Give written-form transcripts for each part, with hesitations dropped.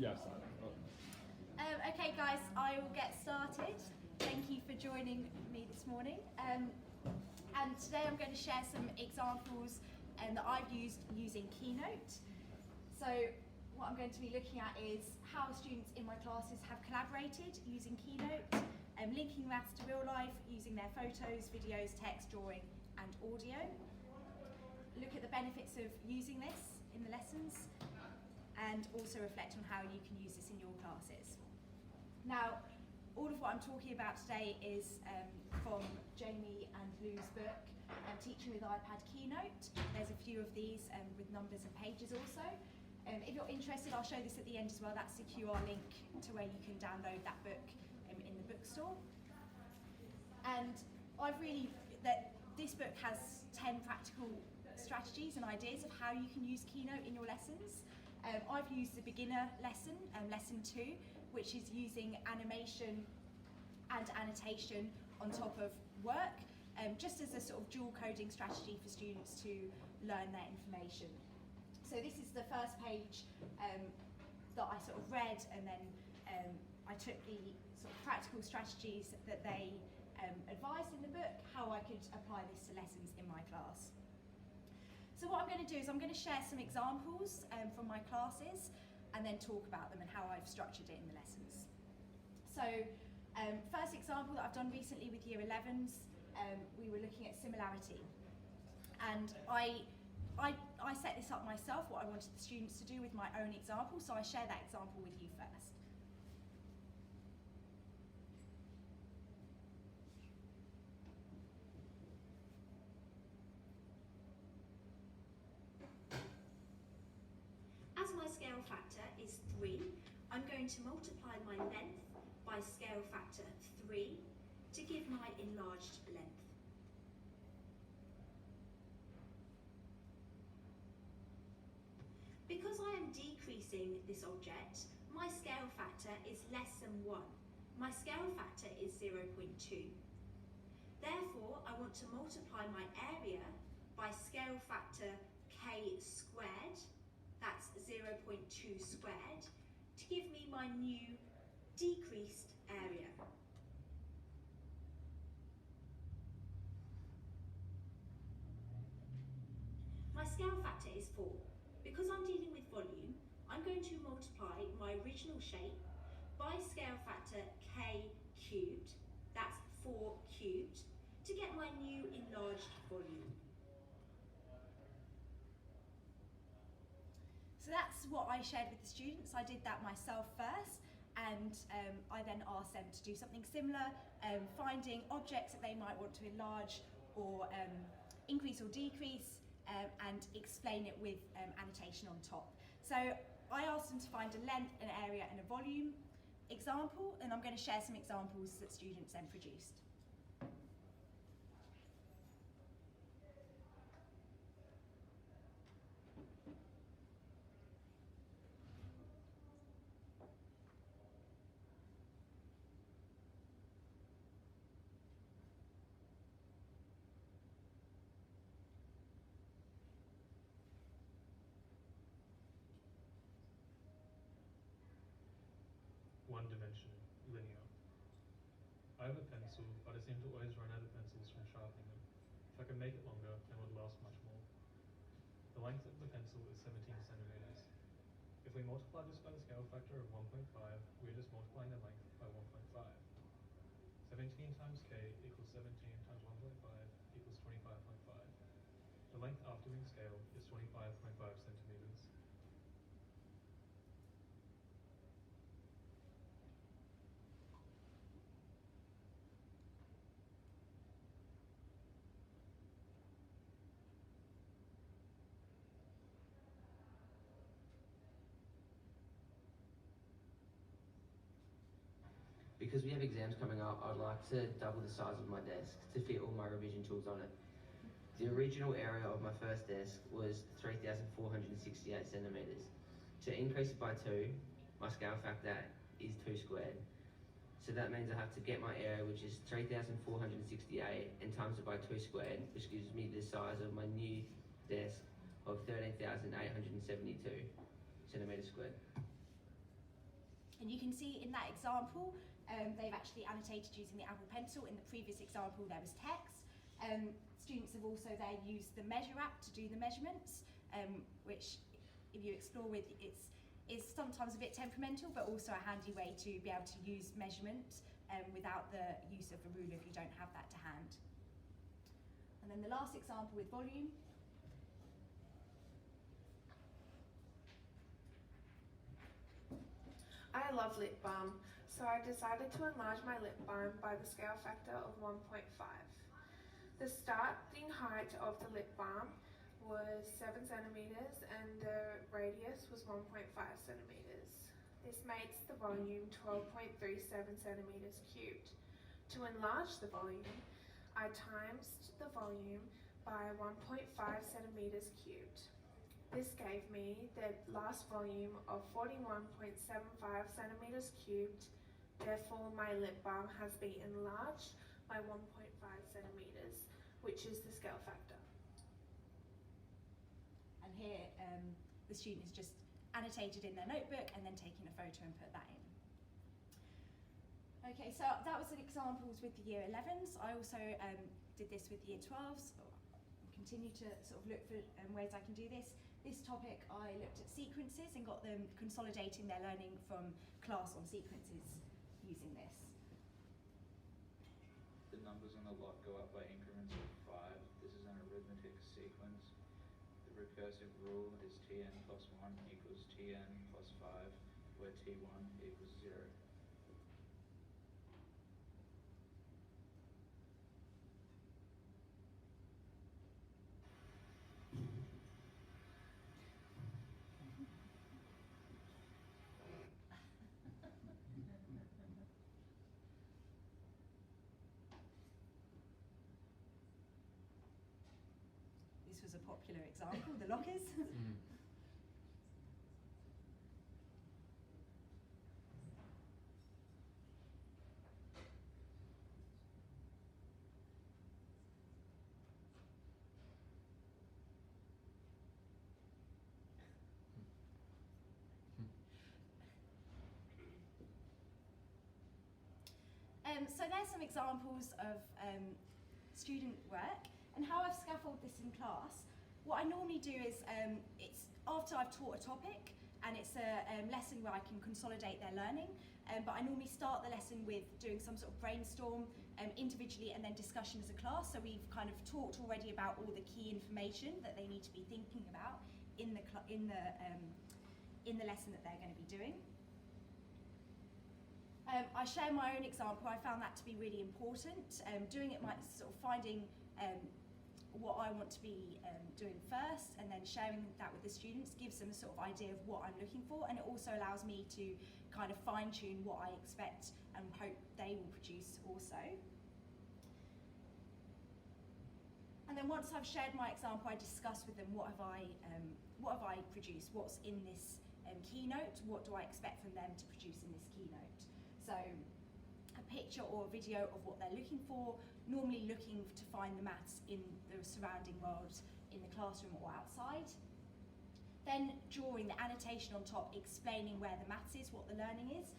Yes. Okay guys, I will get started. Thank you for joining me this morning. And today I'm going to share some examples that I've used using Keynote. So what I'm going to be looking at is how students in my classes have collaborated using Keynote, linking maths to real life using their photos, videos, text, drawing and audio. Look at the benefits of using this in the lessons and also reflect on how you can use this in your classes. Now, all of what I'm talking about today is from Jamie and Lou's book, Teaching with iPad Keynote. There's a few of these with numbers and pages also. If you're interested, I'll show this at the end as well. That's the QR link to where you can download that book in the bookstore. And this book has 10 practical strategies and ideas of how you can use Keynote in your lessons. I've used the beginner lesson, lesson 2, which is using animation and annotation on top of work, just as a sort of dual coding strategy for students to learn their information. So this is the first page that I sort of read, and then I took the sort of practical strategies that they advised in the book, how I could apply this to lessons in my class. So what I'm going to do is I'm going to share some examples from my classes and then talk about them and how I've structured it in the lessons. So first example that I've done recently with Year 11s, we were looking at similarity. And I set this up myself, what I wanted the students to do with my own example, so I share that example with you first. As my scale factor is 3, I'm going to multiply my length by scale factor 3 to give my enlarged length. Because I am decreasing this object, my scale factor is less than 1. My scale factor is 0.2. Therefore, I want to multiply my area by scale factor k squared, that's 0.2 squared, to give me my new decreased area. My scale factor is 4. Because I'm dealing with volume, I'm going to multiply my original shape by scale factor k cubed, that's 4 cubed, to get my new enlarged volume. So that's what I shared with the students. I did that myself first, and I then asked them to do something similar, finding objects that they might want to enlarge or increase or decrease, and explain it with annotation on top. So I asked them to find a length, an area and a volume example, and I'm going to share some examples that students then produced. One dimension, linear. I have a pencil, but I seem to always run out of pencils from sharpening them. If I could make it longer, then it would last much more. The length of the pencil is 17 centimeters. If we multiply this by the scale factor of 1.5, we're just multiplying the length by 1.5. 17 times k equals 17 times 1.5 equals 25.5. The length after being scaled is 25.5 centimeters. Because we have exams coming up, I'd like to double the size of my desk to fit all my revision tools on it. The original area of my first desk was 3,468 centimeters. To increase it by 2, my scale factor is 2 squared. So that means I have to get my area, which is 3,468, and times it by 2 squared, which gives me the size of my new desk of 13,872 centimeters squared. And you can see in that example, they've actually annotated using the Apple Pencil. In the previous example, there was text. Students have also there used the Measure app to do the measurements, which, if you explore with, is sometimes a bit temperamental, but also a handy way to be able to use measurement without the use of a ruler if you don't have that to hand. And then the last example with volume. I love lip balm, so I decided to enlarge my lip balm by the scale factor of 1.5. The starting height of the lip balm was 7 centimeters and the radius was 1.5 centimeters. This makes the volume 12.37 centimeters cubed. To enlarge the volume, I times the volume by 1.5 centimeters cubed. This gave me the last volume of 41.75 centimeters cubed. Therefore, my lip balm has been enlarged by 1.5 centimeters, which is the scale factor. And here, the student has just annotated in their notebook and then taken a photo and put that in. Okay, so that was an examples with the year 11s. I also did this with year 12s. I'll continue to sort of look for ways I can do this. This topic, I looked at sequences and got them consolidating their learning from class on sequences using this. The numbers on the lot go up by increments of 5. This is an arithmetic sequence. The recursive rule is Tn plus 1 equals Tn plus 5, where T1 equals 0. This was a popular example, the lockers. So there's some examples of student work and how I've scaffolded this in class. What I normally do is, it's after I've taught a topic and it's a lesson where I can consolidate their learning, but I normally start the lesson with doing some sort of brainstorm individually and then discussion as a class. So we've kind of talked already about all the key information that they need to be thinking about in the lesson that they're going to be doing. I share my own example. I found that to be really important. Doing it, sort of finding what I want to be doing first and then sharing that with the students gives them a sort of idea of what I'm looking for, and it also allows me to kind of fine tune what I expect and hope they will produce also. And then once I've shared my example, I discuss with them what have I produced, what's in this keynote, what do I expect from them to produce in this keynote. So a picture or a video of what they're looking for, normally looking to find the maths in the surrounding world, in the classroom or outside. Then drawing the annotation on top, explaining where the maths is, what the learning is,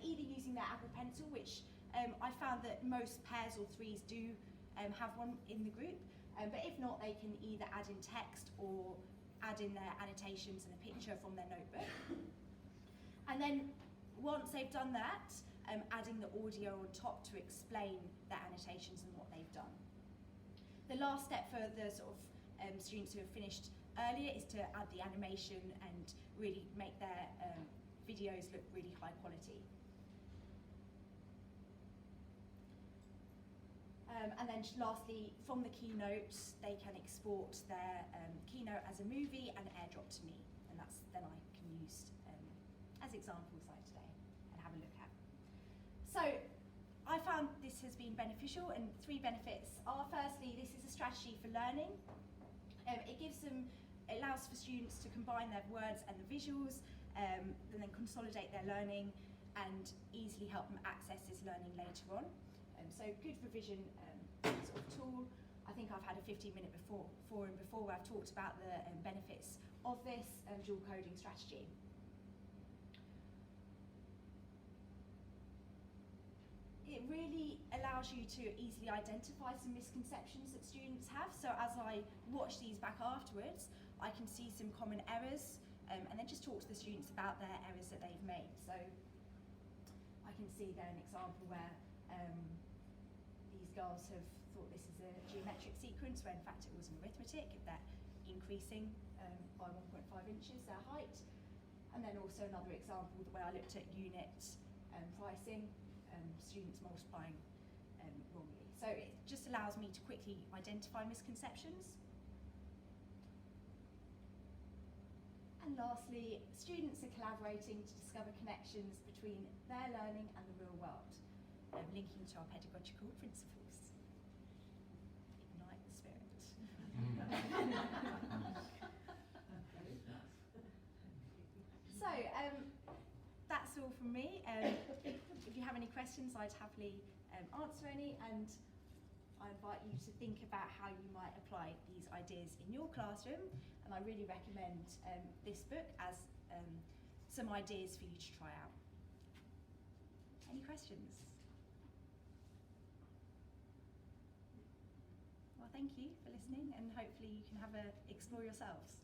either using their Apple Pencil, which I found that most pairs or threes do have one in the group, but if not, they can either add in text or add in their annotations and a picture from their notebook. And then once they've done that, adding the audio on top to explain their annotations and what they've done. The last step for the sort of students who have finished earlier is to add the animation and really make their videos look really high quality. And then lastly, from the Keynote, they can export their Keynote as a movie and airdrop to me, and that's then I can use as examples like today and have a look at. So I found this has been beneficial, and 3 benefits are: firstly, this is a strategy for learning. It allows for students to combine their words and the visuals, and then consolidate their learning and easily help them access this learning later on. So good revision sort of tool. I think I've had a 15-minute forum before where I've talked about the benefits of this dual coding strategy. it really allows you to easily identify some misconceptions that students have. So as I watch these back afterwards, I can see some common errors and then just talk to the students about their errors that they've made. So I can see there an example where these girls have thought this is a geometric sequence when in fact it was an arithmetic, if they're increasing by 1.5 inches their height. And then also another example where I looked at unit pricing, students multiplying wrongly. So it just allows me to quickly identify misconceptions. And lastly, students are collaborating to discover connections between their learning and the real world, linking to our pedagogical principles. Ignite the spirit. So, that's all from me. If you have any questions, I'd happily answer any, and I invite you to think about how you might apply these ideas in your classroom, and I really recommend this book as some ideas for you to try out. Any questions? Well, thank you for listening, and hopefully you can have a explore yourselves.